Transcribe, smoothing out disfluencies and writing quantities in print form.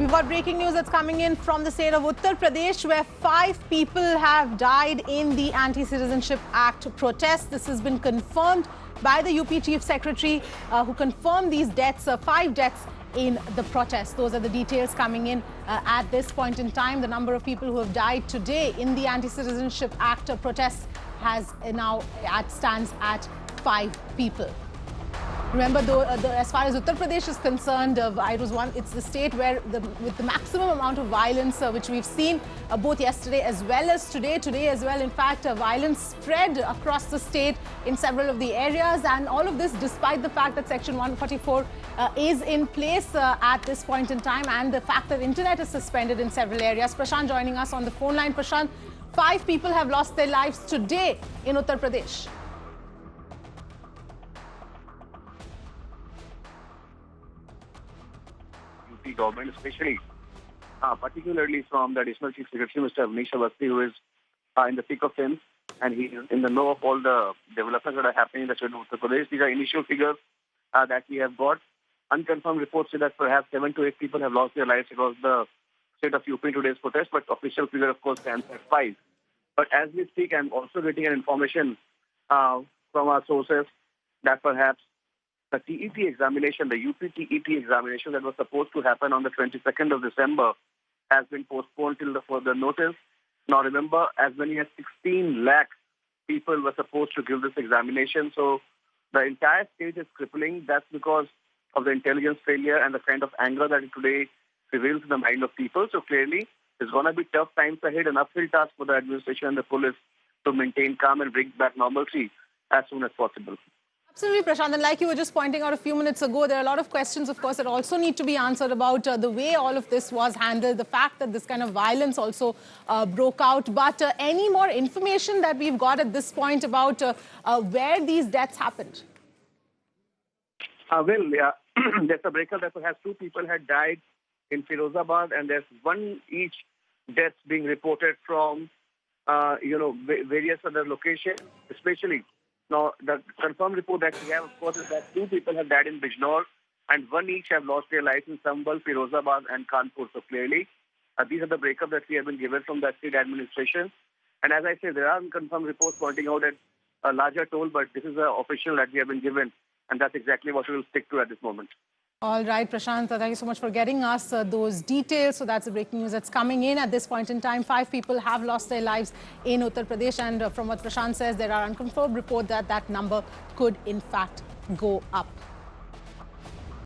We've got breaking news that's coming in from the state of Uttar Pradesh, where 5 people have died in the Anti-Citizenship Act protest. This has been confirmed by the UP Chief Secretary, who confirmed these deaths, 5 deaths in the protest. Those are the details coming in at this point in time. The number of people who have died today in the Anti-Citizenship Act protest has now stands at 5 people. Remember, though, as far as Uttar Pradesh is concerned, it's the state where with the maximum amount of violence, which we've seen both yesterday as well as today. Today as well, in fact, violence spread across the state in several of the areas, and all of this despite the fact that Section 144 is in place at this point in time, and the fact that internet is suspended in several areas. Prashant joining us on the phone line. Prashant, 5 people have lost their lives today in Uttar Pradesh. The government, especially, particularly from the Additional Chief Secretary, Mr. Avnish Awasthi, who is in the thick of things, and he is in the know of all the developments that are happening in the state of Uttar Pradesh. These are initial figures that we have got. Unconfirmed reports say that perhaps 7 to 8 people have lost their lives across the state of UP in today's protest, but official figure, of course, stands at 5. But as we speak, I'm also getting an information from our sources that perhaps the TET examination, the UP TET examination that was supposed to happen on the 22nd of December has been postponed till the further notice. Now remember, as many as 16 lakh people were supposed to give this examination. So the entire state is crippling. That's because of the intelligence failure and the kind of anger that today prevails in the mind of people. So clearly, there's going to be tough times ahead, an uphill task for the administration and the police to maintain calm and bring back normalcy as soon as possible. Absolutely, Prashant. And like you were just pointing out a few minutes ago, there are a lot of questions, of course, that also need to be answered about the way all of this was handled, the fact that this kind of violence also broke out. But any more information that we've got at this point about where these deaths happened? There's a breakup that perhaps 2 people had died in Firozabad, and there's 1 each death being reported from, various other locations, especially. Now, the confirmed report that we have, of course, is that 2 people have died in Bijnor and 1 each have lost their lives in Sambal, Firozabad and Kanpur. So clearly, these are the breakup that we have been given from the state administration. And as I say, there are unconfirmed reports pointing out at a larger toll, but this is the official that we have been given. And that's exactly what we will stick to at this moment. All right, Prashant, thank you so much for getting us those details. So that's the breaking news that's coming in at this point in time. 5 people have lost their lives in Uttar Pradesh. And from what Prashant says, there are unconfirmed reports that that number could, in fact, go up.